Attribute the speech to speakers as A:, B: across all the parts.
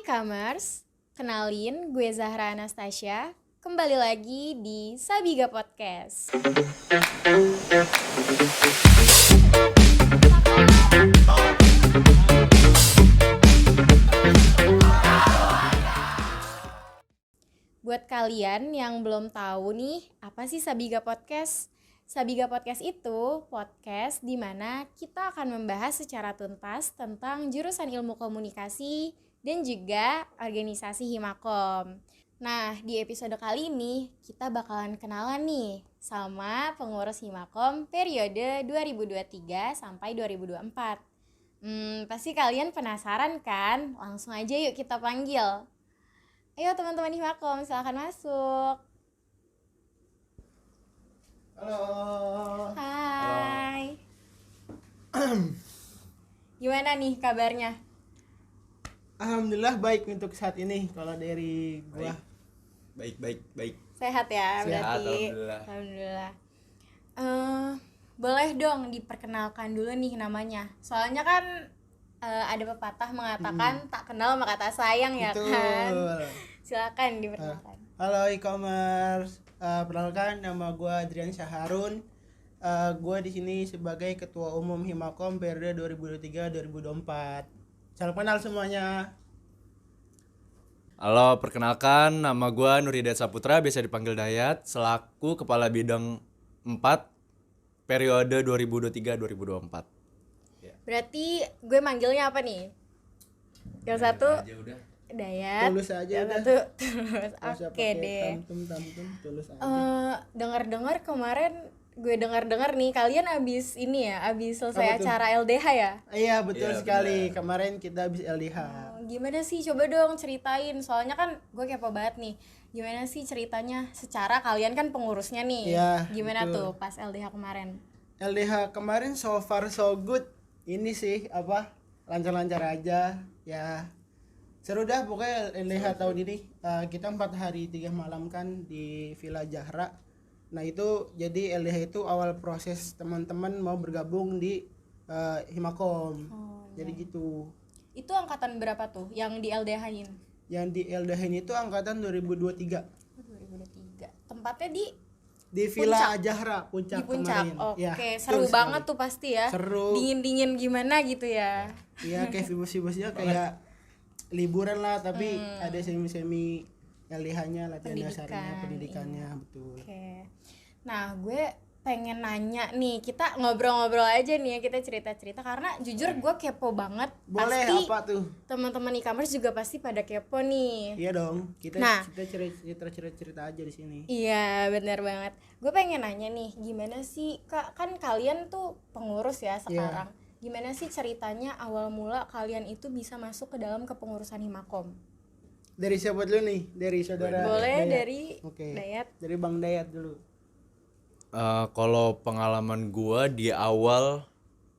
A: Kamers, kenalin gue Zahra Anastasia. Kembali lagi di Sabiga Podcast. Buat kalian yang belum tahu nih, apa sih Sabiga Podcast? Sabiga Podcast itu podcast di mana kita akan membahas secara tuntas tentang jurusan ilmu komunikasi dan juga organisasi Himakom. Nah, di episode kali ini kita bakalan kenalan nih sama pengurus Himakom periode 2023 sampai 2024. Pasti kalian penasaran kan? Langsung aja yuk kita panggil. Ayo teman-teman Himakom, silakan masuk.
B: Halo.
A: Hai. Gimana nih kabarnya?
B: Alhamdulillah baik untuk saat ini. Kalau dari gua
C: Baik.
A: Sehat ya
B: Sehat,
A: berarti.
C: Alhamdulillah.
A: Boleh dong diperkenalkan dulu nih namanya. Soalnya kan ada pepatah mengatakan tak kenal maka tak sayang ya
B: Betul.
A: kan. Silakan diperkenalkan.
B: Halo e-commerce. Perkenalkan nama gua Adrian Syaharun. Gua di sini sebagai Ketua Umum Himakom periode 2023-2024. Salam kenal semuanya.
C: Halo, perkenalkan nama gue Nur Hidayat Saputra, biasa dipanggil Dayat, selaku Kepala Bidang 4 periode 2023-2024.
A: Berarti gue manggilnya apa nih? Yang satu Dayat.
B: Tulus aja
A: Yang
B: udah.
A: satu Tulus.
B: Nggak usah
A: Oke
B: pakai
A: deh.
B: Tamtum tulus aja.
A: Dengar-dengar kemarin gue dengar nih kalian abis selesai
B: Apa tuh?
A: acara LDH ya?
B: Iya betul
C: Iya,
B: sekali.
C: benar.
B: Kemarin kita habis LDH.
A: Gimana sih, coba dong ceritain, soalnya kan gue kepo banget nih. Gimana sih ceritanya secara kalian kan pengurusnya nih?
B: Iya,
A: Gimana
B: betul.
A: tuh pas LDH kemarin?
B: LDH kemarin so far so good. Ini sih lancar-lancar aja ya. Seru dah pokoknya LDH tahun ini. Kita 4 hari 3 malam kan di Villa Jahra. Nah itu jadi LDH itu awal proses teman-teman mau bergabung di Himakom. Jadi gitu.
A: Itu angkatan berapa tuh yang di LDH-in?
B: Yang di LDH ini tuh angkatan 2023
A: 2023. Tempatnya di
B: Villa Jahra Puncak
A: di Puncak.
B: kemarin.
A: Oke,
B: Ya,
A: seru
B: betul
A: banget
B: sekali.
A: tuh pasti ya.
B: Seru.
A: Dingin-dingin gimana gitu ya.
B: Iya kayak vibes-vibesnya kayak liburan lah tapi ada semi-semi LDH-nya latihan dasarnya, pendidikannya betul.
A: Oke. Nah, gue pengen nanya nih, kita ngobrol-ngobrol aja nih ya, kita cerita-cerita karena jujur gue kepo banget.
B: Boleh
A: Pasti
B: apa tuh?
A: teman-teman e-commerce juga pasti pada kepo nih.
B: Iya dong. Kita
A: Nah.
B: cerita aja di sini.
A: Iya, benar banget. Gue pengen nanya nih, gimana sih Kak, kan kalian tuh pengurus ya sekarang. Gimana sih ceritanya awal mula kalian itu bisa masuk ke dalam kepengurusan Himakom?
B: Dari siapa dulu nih? Dari saudara.
A: Boleh
B: Dayat.
A: dari
B: Oke.
A: Dayat.
B: Dari Bang Dayat dulu.
C: Kalau pengalaman gue di awal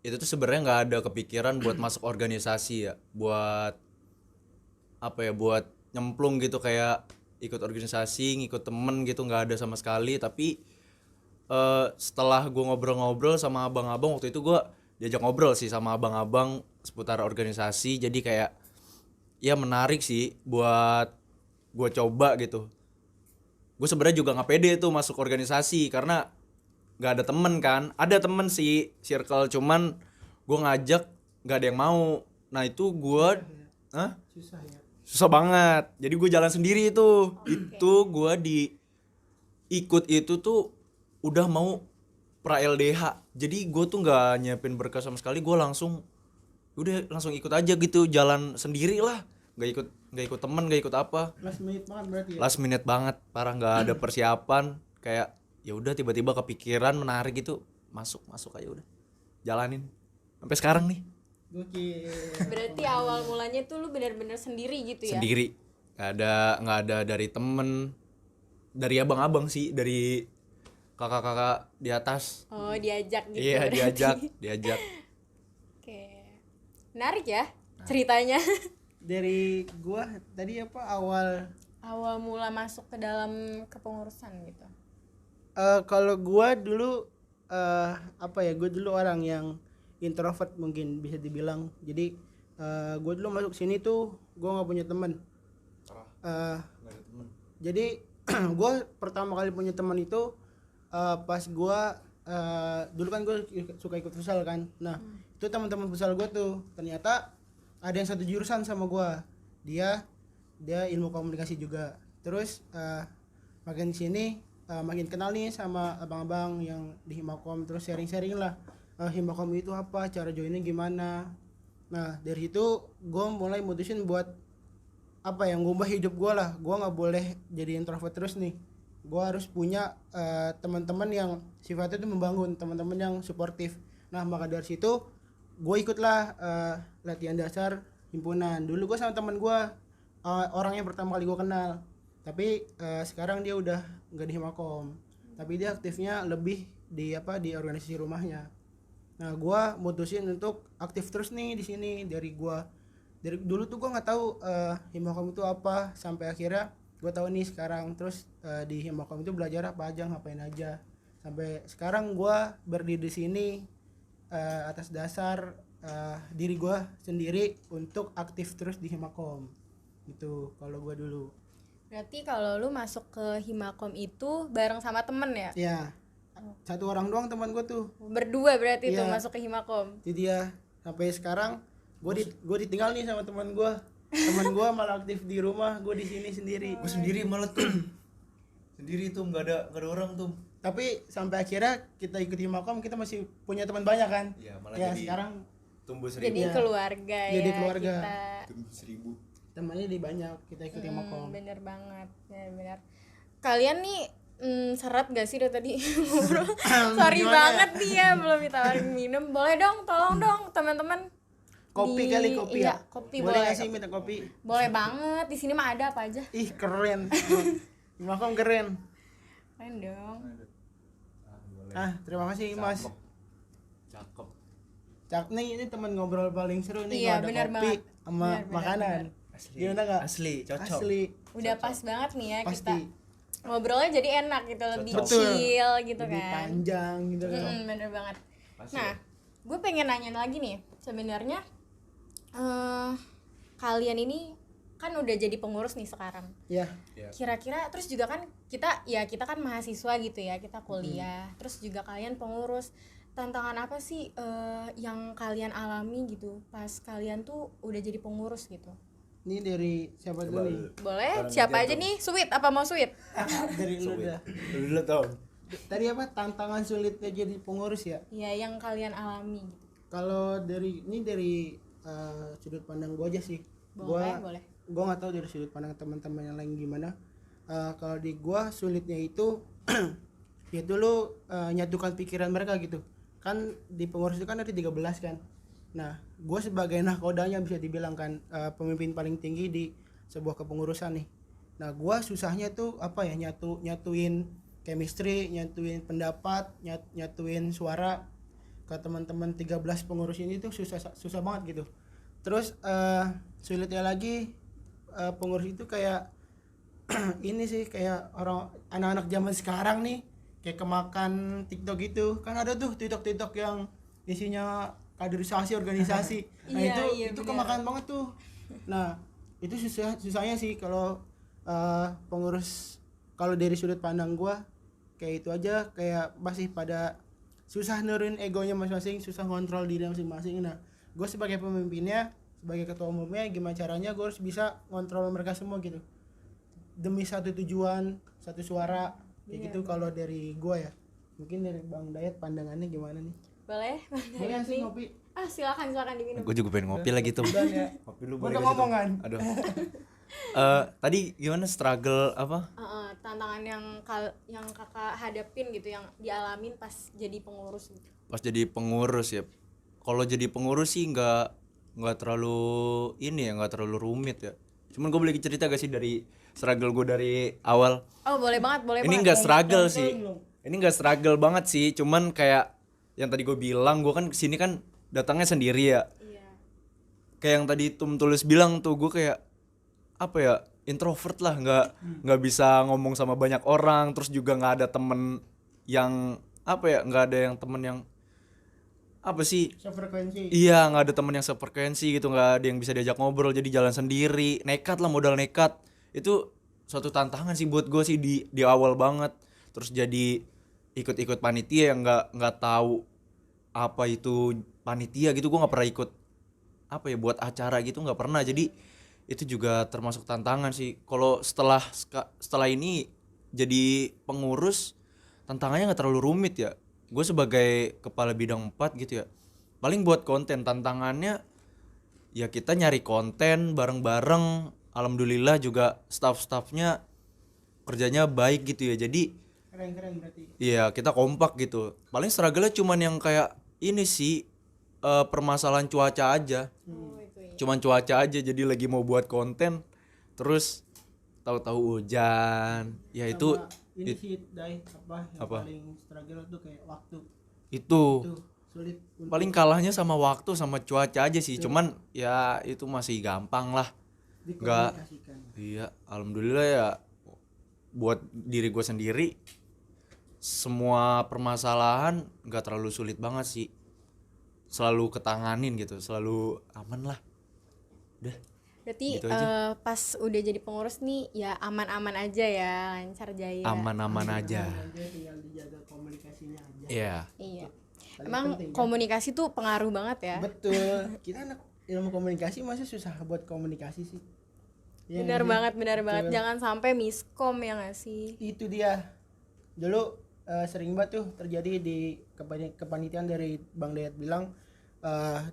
C: itu tuh sebenarnya nggak ada kepikiran buat masuk organisasi ya, buat buat nyemplung gitu kayak ikut organisasi, ngikut temen gitu, nggak ada sama sekali. Tapi setelah gue ngobrol-ngobrol sama abang-abang, waktu itu gue diajak ngobrol sih sama abang-abang seputar organisasi, jadi kayak ya menarik sih buat gue coba gitu. Gue sebenarnya juga nggak pede tuh masuk organisasi karena nggak ada temen kan. Ada temen sih circle, cuman gue ngajak nggak ada yang mau. Nah itu gue
B: Susah ya.
C: susah banget, jadi gue jalan sendiri itu. Itu gue ikut itu tuh udah mau pra LDH, jadi gue tuh nggak nyiapin berkas sama sekali. Gue langsung ikut aja gitu, jalan sendiri lah, nggak ikut temen, nggak ikut apa.
B: Last minute banget berarti ya.
C: Last minute banget, parah, nggak ada persiapan. Kayak ya udah tiba-tiba kepikiran menarik gitu, masuk aja udah jalanin sampai sekarang nih.
B: Gokil.
A: Berarti awal mulanya tuh lu benar-benar sendiri gitu ya?
C: Sendiri, nggak ada dari temen, dari abang-abang sih, dari kakak-kakak di atas.
A: Oh, diajak gitu.
C: Iya,
A: berarti.
C: diajak.
A: Oke. Menarik ya ceritanya.
B: Dari gua tadi awal
A: Awal mula masuk ke dalam kepengurusan gitu.
B: kalau gua dulu gue dulu orang yang introvert mungkin bisa dibilang. Jadi gue dulu masuk sini tuh gue nggak punya teman. Eh,
C: Nggak ada temen.
B: jadi gue pertama kali punya teman itu pas gue dulu kan gue suka ikut futsal kan. Nah itu teman-teman futsal gue tuh ternyata ada yang satu jurusan sama gue. Dia ilmu komunikasi juga. Terus makin sini makin kenal nih sama abang-abang yang di Himakom, terus sharing-sharing lah. Himakom itu apa, cara joinnya gimana. Nah dari situ gue mulai mutusin buat apa yang ngubah hidup gue lah. Gue nggak boleh jadi introvert terus nih. Gue harus punya teman-teman yang sifatnya itu membangun, teman-teman yang suportif. Nah maka dari situ gue ikutlah latihan dasar himpunan. Dulu gue sama teman gue orang yang pertama kali gue kenal, tapi sekarang dia udah nggak di Himakom, tapi dia aktifnya lebih di organisasi rumahnya. Nah gue mutusin untuk aktif terus nih di sini. Dari dulu tuh gue nggak tahu Himakom itu apa, sampai akhirnya gue tahu nih sekarang. Terus di Himakom itu belajar apa aja, ngapain aja, sampai sekarang gue berdiri di sini atas dasar diri gue sendiri untuk aktif terus di Himakom gitu. Kalau gue dulu
A: Berarti kalau lu masuk ke Himakom itu bareng sama temen ya?
B: ya satu orang doang teman gue tuh.
A: Berdua berarti tuh
B: Iya.
A: masuk ke Himakom.
B: Jadi dia sampai sekarang gue ditinggal nih sama teman gue. Teman gue malah aktif di rumah, gue di sini sendiri.
C: Gue sendiri malah tuh. Sendiri tuh nggak ada orang tuh.
B: Tapi sampai akhirnya kita ikut Himakom, kita masih punya teman banyak kan.
C: Iya, malah
B: Ya
C: jadi
B: sekarang
C: tumbuh
A: Jadi
C: 1000.
A: keluarga ya.
B: Jadi keluarga.
A: Kita.
C: Tumbuh 1000.
B: temannya di banyak, kita ikut Himakom.
A: Bener banget, bener. Kalian nih seret gak sih dari tadi ngobrol? Sorry
B: Gimana
A: banget nih ya belum ditawarin minum. Boleh dong, tolong dong teman-teman.
B: Kopi kali, kopi
A: iya,
B: ya.
A: kopi
B: boleh
A: boleh.
B: nggak sih minta kopi?
A: Boleh banget. Di sini mah ada apa aja.
B: Ih keren. Himakom keren.
A: Keren dong.
B: Terima kasih Mas.
C: Cakep.
B: Cak nih, ini teman ngobrol paling seru nih.
A: Iya,
B: kalau ada
A: benar
B: kopi
A: banget.
B: sama
A: Benar,
B: makanan.
C: Asli.
B: Gimana nggak?
C: Asli, cocok.
B: Asli.
A: Udah pas banget nih ya
B: Pasti.
A: kita ngobrolnya jadi enak gitu, lebih
B: Betul.
A: chill gitu
B: Lebih
A: kan.
B: panjang gitu kan.
A: Bener banget.
C: Pasti
A: Nah,
C: ya.
A: gue pengen nanya lagi nih. Sebenarnya kalian ini kan udah jadi pengurus nih sekarang.
B: Ya.
A: Kira-kira terus juga kan kita kan mahasiswa gitu ya, kita kuliah. Terus juga kalian pengurus. Tantangan apa sih yang kalian alami gitu pas kalian tuh udah jadi pengurus gitu?
B: Ini dari siapa dulu nih?
A: Boleh,
C: Barang
A: siapa
C: aja
A: aja
C: tuh.
A: nih? Sweet apa mau sweet?
B: Dari lu dah.
C: Dulu tau.
B: Tadi apa tantangan sulitnya jadi pengurus ya?
A: Ya yang kalian alami gitu.
B: Kalau dari sudut pandang gua aja sih.
A: Boleh, boleh.
B: Gua nggak tahu dari sudut pandang teman-teman yang lain gimana. Kalau di gua sulitnya itu ya dulu nyatukan pikiran mereka gitu. Kan di pengurus itu kan ada 13 kan. Nah, gue sebagai nahkodanya bisa dibilang kan pemimpin paling tinggi di sebuah kepengurusan nih. Nah, gue susahnya tuh apa ya, nyatuin chemistry, nyatuin pendapat, nyatuin suara ke teman-teman 13 pengurus ini tuh susah banget gitu. Terus sulitnya lagi pengurus itu kayak ini sih, kayak orang anak-anak zaman sekarang nih kayak kemakan TikTok gitu. Kan ada tuh TikTok yang isinya kaderisasi organisasi. Nah,
A: Iya,
B: itu
A: bener.
B: kemakan banget tuh. Nah, itu susahnya sih kalau pengurus, kalau dari sudut pandang gua kayak itu aja, kayak masih pada susah nurunin egonya masing-masing, susah kontrol diri masing-masing. Nah, gue sebagai pemimpinnya, sebagai ketua umumnya, gimana caranya gue harus bisa kontrol mereka semua gitu demi satu tujuan, satu suara kayak gitu. Kalau dari gue ya, mungkin dari Bang Dayat pandangannya gimana nih?
A: Boleh?
B: Boleh nggak sih ngopi?
A: Ah, silakan diminum.
C: Gue juga pengen ngopi lagi tuh.
B: Udah ya.
C: Ngopi lu
B: Gua
C: boleh
B: udah
C: kasih
B: ngomong
C: tuh.
B: kan?
C: Aduh. Tadi gimana struggle apa?
A: Tantangan yang kakak hadapin gitu, yang dialamin pas jadi pengurus gitu.
C: Pas jadi pengurus ya. Kalau jadi pengurus sih nggak terlalu nggak terlalu rumit ya. Cuman gue boleh cerita gak sih dari struggle gue dari awal?
A: Oh, boleh banget.
C: Ini nggak struggle sih. Ini nggak struggle banget sih. Cuman kayak yang tadi gue bilang, gue kan kesini kan datangnya sendiri ya.
A: Iya.
C: Kayak yang tadi Tum tulis bilang tuh, gue kayak apa ya, introvert lah, nggak bisa ngomong sama banyak orang. Terus juga nggak ada temen yang apa ya, nggak ada yang temen yang apa sih,
B: Sefrekuensi.
C: iya nggak ada teman yang sefrekuensi gitu, nggak ada yang bisa diajak ngobrol, jadi jalan sendiri, nekat lah, modal nekat. Itu suatu tantangan sih buat gue sih di awal banget. Terus jadi ikut-ikut panitia yang nggak tahu apa itu panitia gitu, gue nggak pernah ikut apa ya buat acara gitu, nggak pernah. Jadi itu juga termasuk tantangan sih. Kalau setelah ini jadi pengurus, tantangannya nggak terlalu rumit ya. Gue sebagai kepala bidang 4 gitu ya, paling buat konten tantangannya ya kita nyari konten bareng-bareng. Alhamdulillah juga staff-staffnya kerjanya baik gitu ya, jadi
B: Keren berarti.
C: iya kita kompak gitu. Paling struggle-nya cuman yang kayak ini sih, permasalahan cuaca aja.
A: Oh, itu ya.
C: Cuman cuaca aja, jadi lagi mau buat konten terus tahu-tahu hujan ya. Itu
B: Sama ini sih Dai, apa yang
C: Apa?
B: paling struggle tuh kayak waktu.
C: itu
B: Tuh sulit untuk
C: paling kalahnya sama waktu sama cuaca aja sih. Cuman ya itu masih gampang lah. Nggak,
B: dikomunikasikan.
C: iya alhamdulillah ya, buat diri gue sendiri semua permasalahan nggak terlalu sulit banget sih, selalu ketanganin gitu, selalu aman lah. Udah
A: Berarti
C: gitu aja.
A: pas udah jadi pengurus nih ya aman-aman aja ya, lancar jaya.
C: Aman-aman aja.
B: Aja tinggal dijaga komunikasinya aja.
C: Iya.
A: Iya.
B: Paling
A: Emang
B: penting, kan?
A: komunikasi tuh pengaruh banget ya.
B: Betul. Kita anak ilmu komunikasi masa susah buat komunikasi sih. Iya
A: Benar
B: nggak sih?
A: banget, banget.
B: Betul.
A: Jangan sampai miskom ya nggak sih?
B: Itu dia. Dulu sering banget tuh terjadi di kepanitiaan dari Bang Dayat bilang,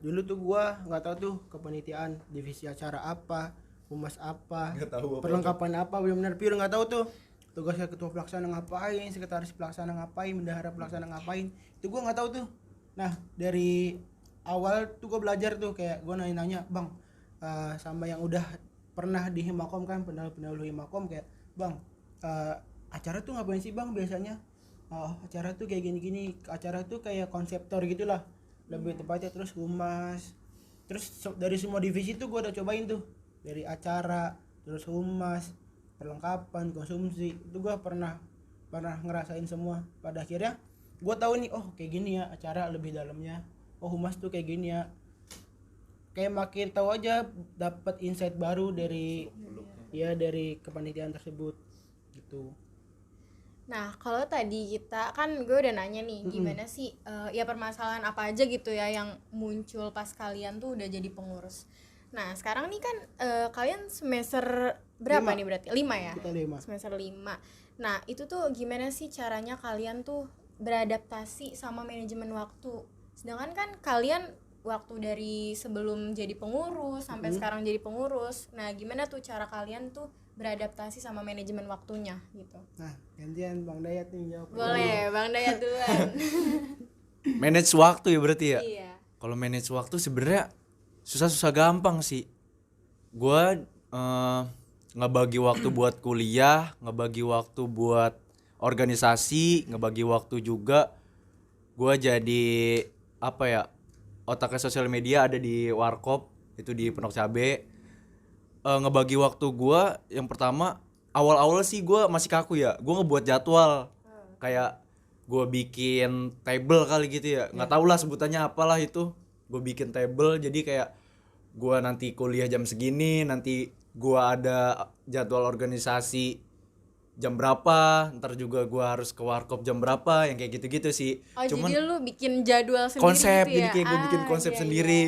B: dulu tuh gua nggak tahu tuh kepanitiaan divisi acara apa, humas apa,
C: Nggak tahu apa-apa.
B: perlengkapan apa, benar-benar pure nggak tahu tuh. Tugasnya ketua pelaksana ngapain, sekretaris pelaksana ngapain, bendahara pelaksana ngapain, itu gua nggak tahu tuh. Nah dari awal tuh gua belajar tuh, kayak gua nanya-nanya Bang, sama yang udah pernah di Himakom kan, pendahulu Himakom, kayak Bang, acara tuh ngapain sih Bang biasanya? Acara tuh kayak gini-gini, acara tuh kayak konseptor gitulah lebih tepatnya. Terus humas, terus dari semua divisi tuh gue udah cobain tuh, dari acara, terus humas, perlengkapan, konsumsi, itu gue pernah ngerasain semua. Pada akhirnya gue tahu nih, oh kayak gini ya acara lebih dalamnya, oh humas tuh kayak gini ya. Kayak makin tahu aja, dapat insight baru dari dari kepanitiaan tersebut gitu.
A: Nah, kalau tadi kita kan gue udah nanya nih, gimana sih ya permasalahan apa aja gitu ya yang muncul pas kalian tuh udah jadi pengurus. Nah, sekarang nih kan kalian semester berapa
B: 5.
A: nih berarti? 5 ya?
B: Kita 5.
A: Semester 5. Nah, itu tuh gimana sih caranya kalian tuh beradaptasi sama manajemen waktu? Sedangkan kan kalian waktu dari sebelum jadi pengurus sampai sekarang jadi pengurus. Nah, gimana tuh cara kalian tuh beradaptasi sama manajemen waktunya gitu?
B: Nah, gantian Bang Dayat nih jawab.
A: Boleh, Bang Dayat duluan.
C: Manage waktu ya berarti ya.
A: Iya.
C: Kalau manage waktu sebenarnya susah gampang sih. Gua ngebagi waktu buat kuliah, ngebagi waktu buat organisasi, ngebagi waktu juga gua jadi apa ya, otaknya sosial media ada di Warkop, itu di Pondok Cabe. Ngebagi waktu gua yang pertama, awal-awal sih gua masih kaku ya. Gua ngebuat jadwal. Kayak gua bikin table kali gitu ya. Nggak tahu lah sebutannya apalah itu. Gua bikin table, jadi kayak gua nanti kuliah jam segini, nanti gua ada jadwal organisasi jam berapa, ntar juga gua harus ke Warkop jam berapa, yang kayak gitu-gitu sih.
A: Oh,
C: Cuman
A: jadi lu bikin jadwal sendiri
C: konsep
A: gitu ya?
C: jadi kayak gue bikin konsep
A: iya,
C: sendiri.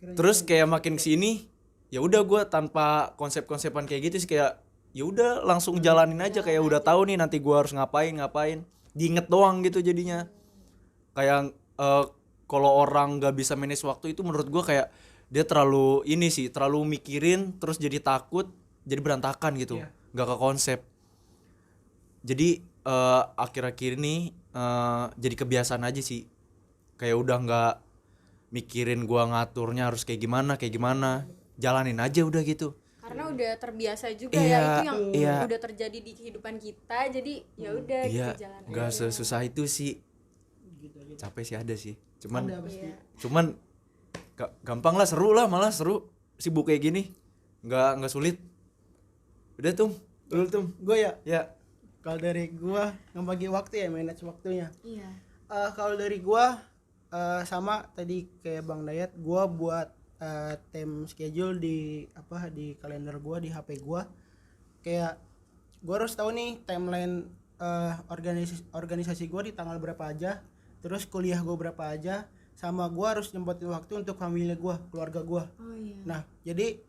A: iya.
C: Terus kayak makin kesini ya udah gue tanpa konsep-konsepan kayak gitu sih, kayak ya udah langsung jalanin aja, kayak udah tahu nih nanti gue harus ngapain, diinget doang gitu jadinya. Kayak kalau orang nggak bisa manage waktu itu menurut gue kayak dia terlalu ini sih, terlalu mikirin terus jadi takut, jadi berantakan gitu, nggak ke konsep. Jadi akhir-akhir ini jadi kebiasaan aja sih, kayak udah nggak mikirin gua ngaturnya harus kayak gimana, jalanin aja udah gitu.
A: Karena udah terbiasa juga
C: Iya,
A: ya, itu yang
C: iya.
A: udah terjadi di kehidupan kita, jadi ya udah
C: Iya,
A: gitu jalan
C: nggak
A: aja.
C: sesusah itu sih.
B: Gitu aja.
C: Capek sih ada sih, cuman
B: Ada pasti.
A: Iya.
C: cuman gampang lah, seru lah, malah seru sibuk kayak gini, nggak sulit. Udah dulu
B: Gue
C: ya.
B: kalau dari gua ngebagi waktu ya, manage waktunya.
A: Iya.
B: Kalau dari gua sama tadi kayak Bang Dayat, gua buat time schedule di kalender gua di HP gua. Kayak gua harus tahu nih timeline organisasi gua di tanggal berapa aja, terus kuliah gua berapa aja, sama gua harus nyempetin waktu untuk family gua, keluarga gua.
A: Oh iya.
B: Nah, jadi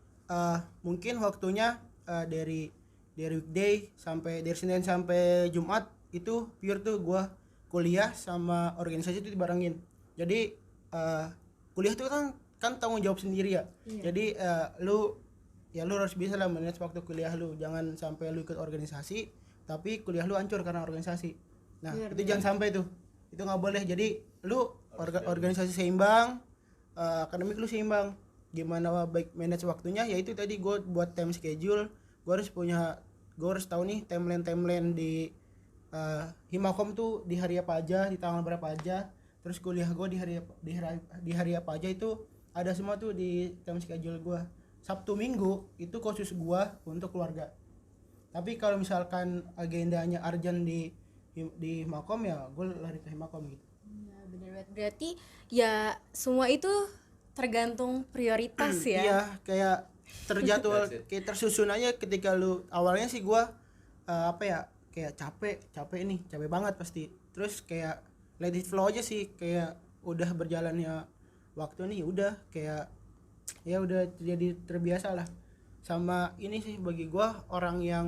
B: mungkin waktunya dari weekday sampai dari Senin sampai Jumat itu pure tuh gua kuliah sama organisasi itu dibarengin. Jadi kuliah tuh kan tanggung jawab sendiri ya.
A: Iya.
B: Jadi lu harus bisa lah manage waktu kuliah lu. Jangan sampai lu ikut organisasi tapi kuliah lu hancur karena organisasi. Nah,
A: Benar,
B: itu jangan sampai tuh. Itu nggak boleh. Jadi lu organisasi seimbang, akademik lu seimbang. Gimana baik manage waktunya, yaitu tadi gue buat time schedule. Gue harus tahu nih timeline di Himakom tuh di hari apa aja, di tanggal berapa aja. Terus kuliah gue di hari apa aja, itu ada semua tuh di time schedule gue. Sabtu Minggu itu khusus gue untuk keluarga. Tapi kalau misalkan agendanya urgent di Himakom, ya gue lari ke Himakom gitu.
A: Ya, benar banget. Berarti ya semua itu tergantung prioritas ya.
B: Iya, kayak terjadwal, kayak tersusun aja. Ketika lu awalnya sih gua kayak capek banget pasti. Terus kayak let it flow aja sih, kayak udah berjalannya waktu nih, udah kayak ya udah jadi terbiasa lah. Sama ini sih bagi gua orang yang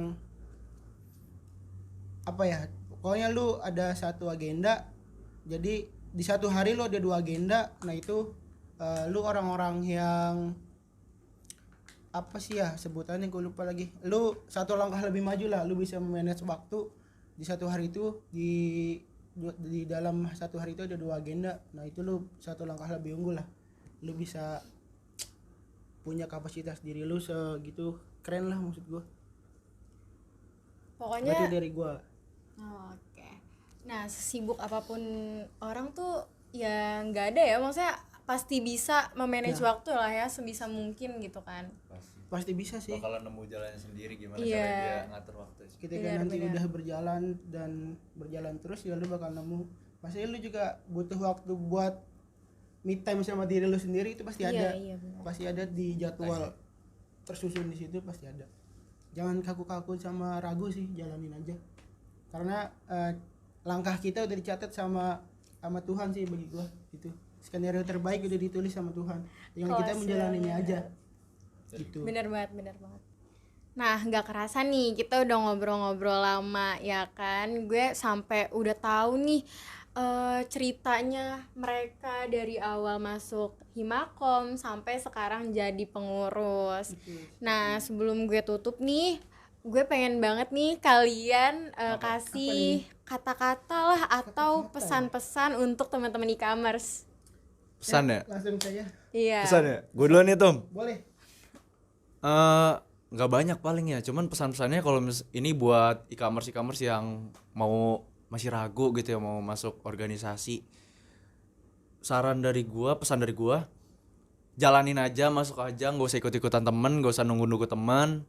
B: pokoknya lu ada satu agenda, jadi di satu hari lu ada 2 agenda. Nah itu lu orang-orang yang sebutannya gue lupa lagi. Lu satu langkah lebih maju lah, lu bisa manage waktu di satu hari itu. Di dalam satu hari itu ada 2 agenda. Nah itu lu satu langkah lebih unggul lah, lu bisa punya kapasitas diri lu segitu, keren lah maksud gue.
A: Pokoknya
B: itu dari gue.
A: Oke. Nah, sesibuk apapun orang tuh ya nggak ada ya, maksudnya pasti bisa memanage waktu lah ya sebisa mungkin gitu kan.
B: Pasti bisa sih.
C: Bakalan nemu jalannya sendiri gimana
A: Iya.
C: cara dia ngatur waktu.
B: Ketika nanti udah berjalan terus, ya lu bakal nemu. Pasti lu juga butuh waktu buat me time sama diri lu sendiri, itu pasti ada.
A: Iya, benar.
B: Pasti ada di jadwal tersusun di situ, pasti ada. Jangan kaku-kaku sama ragu sih, jalanin aja. Karena langkah kita udah dicatat sama Tuhan sih bagi gua gitu. Skenario terbaik udah ditulis sama Tuhan. Tinggal kita menjalaninya aja. Gitu.
A: Bener banget. Nah, nggak kerasa nih kita udah ngobrol-ngobrol lama ya kan. Gue sampai udah tahu nih ceritanya mereka dari awal masuk Himakom sampai sekarang jadi pengurus. Nah, sebelum gue tutup nih, gue pengen banget nih kalian kasih kata-kata lah atau pesan-pesan untuk teman-teman e-commerce.
C: Pesan ya?
B: Langsung saja.
A: Iya.
C: Pesan ya? Gue duluan nih Tom.
B: Boleh.
C: Nggak banyak paling ya, cuman pesan-pesannya kalau ini buat e-commerce yang mau masih ragu gitu ya mau masuk organisasi. Pesan dari gua, jalanin aja, masuk aja, nggak usah ikut-ikutan temen, nggak usah nunggu-nunggu teman.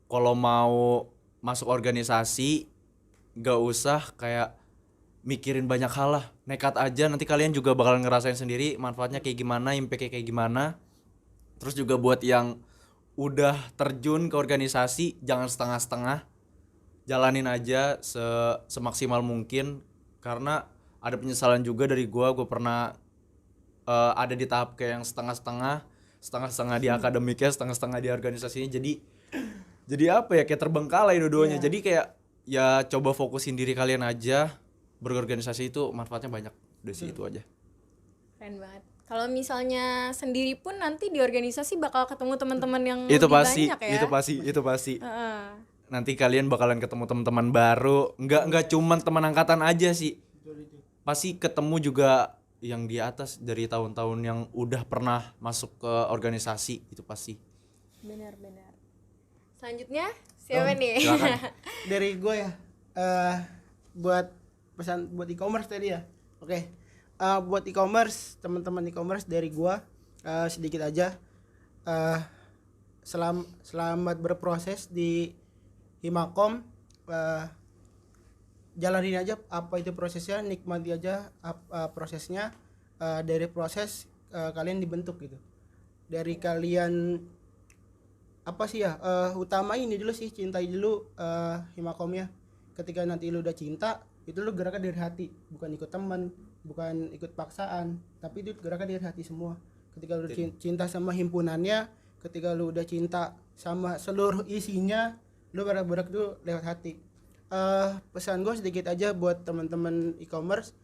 C: Kalau mau masuk organisasi, nggak usah kayak mikirin banyak hal lah, nekat aja, nanti kalian juga bakal ngerasain sendiri manfaatnya kayak gimana, impact-nya kayak gimana. Terus juga buat yang udah terjun ke organisasi, jangan setengah-setengah, jalanin aja semaksimal mungkin. Karena ada penyesalan juga dari gue pernah ada di tahap kayak yang setengah-setengah di akademiknya, setengah-setengah di organisasinya. Jadi apa ya, kayak terbengkalai dua-duanya. Jadi kayak ya coba fokusin diri kalian aja, berorganisasi itu manfaatnya banyak. Udah sih itu aja.
A: Keren banget. Kalau misalnya sendiri pun nanti di organisasi bakal ketemu teman-teman yang
C: Itu
A: lebih
C: pasti,
A: banyak ya.
C: itu pasti. Nanti kalian bakalan ketemu teman-teman baru. Enggak cuman teman angkatan aja sih. Pasti ketemu juga yang di atas dari tahun-tahun yang udah pernah masuk ke organisasi, itu pasti.
A: Benar. Selanjutnya siapa nih?
C: Silakan.
B: Dari gue ya, buat pesan buat e-commerce tadi ya. Oke. Buat e-commerce, teman-teman e-commerce dari gue sedikit aja. Selamat berproses di Himakom. jalanin aja apa itu prosesnya, nikmati aja prosesnya. Dari proses kalian dibentuk gitu, dari kalian apa sih ya, utama ini dulu sih, cintai dulu Himakomnya. Ketika nanti lu udah cinta, itu lu gerakan dari hati, bukan ikut teman, bukan ikut paksaan, tapi itu gerakan dari hati semua. Ketika lu cinta sama himpunannya, ketika lu udah cinta sama seluruh isinya, lu berak-berak dulu lewat hati. Pesan gue sedikit aja buat teman-teman e-commerce,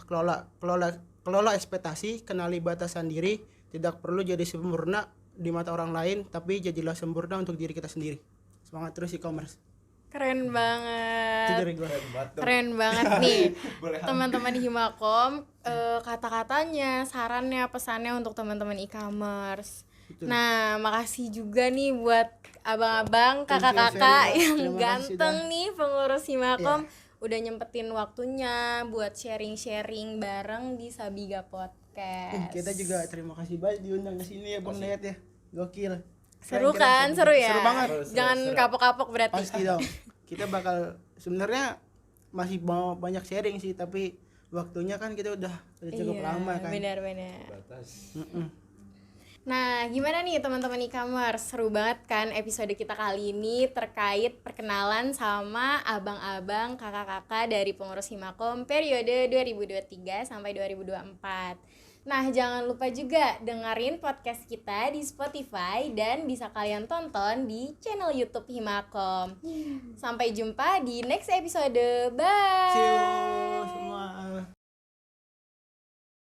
B: kelola ekspektasi, kenali batasan diri, tidak perlu jadi sempurna di mata orang lain, tapi jadilah sempurna untuk diri kita sendiri. Semangat terus e-commerce.
A: Keren
B: Itu
A: banget.
B: dari gue.
A: Keren banget nih teman-teman Himakom, kata-katanya, sarannya, pesannya untuk teman-teman e-commerce.
B: Betul.
A: Nah, makasih juga nih buat abang-abang,
B: Thank you,
A: kakak-kakak
B: Sherry.
A: yang
B: Terima kasih
A: ganteng
B: dah.
A: nih, pengurus Himakom, udah nyempetin waktunya buat sharing-sharing bareng di Sabiga Podcast.
B: Kita juga terima kasih banyak diundang ke sini ya Bang Nayat ya. Gokil.
A: Seru
B: Keren-keren,
A: kan? Seru ya?
B: Seru banget.
A: Jangan kapok-kapok berarti.
B: Pasti dong. Kita bakal sebenarnya masih mau banyak sharing sih, tapi waktunya kan kita udah cukup lama kan.
A: Benar-benar.
B: Mm-mm.
A: Nah, gimana nih teman-teman e-commerce? Seru banget kan episode kita kali ini terkait perkenalan sama abang-abang, kakak-kakak dari pengurus Himakom periode 2023 sampai 2024. Nah, jangan lupa juga dengerin podcast kita di Spotify dan bisa kalian tonton di channel YouTube Himakom. Sampai jumpa di next episode. Bye.
B: See you.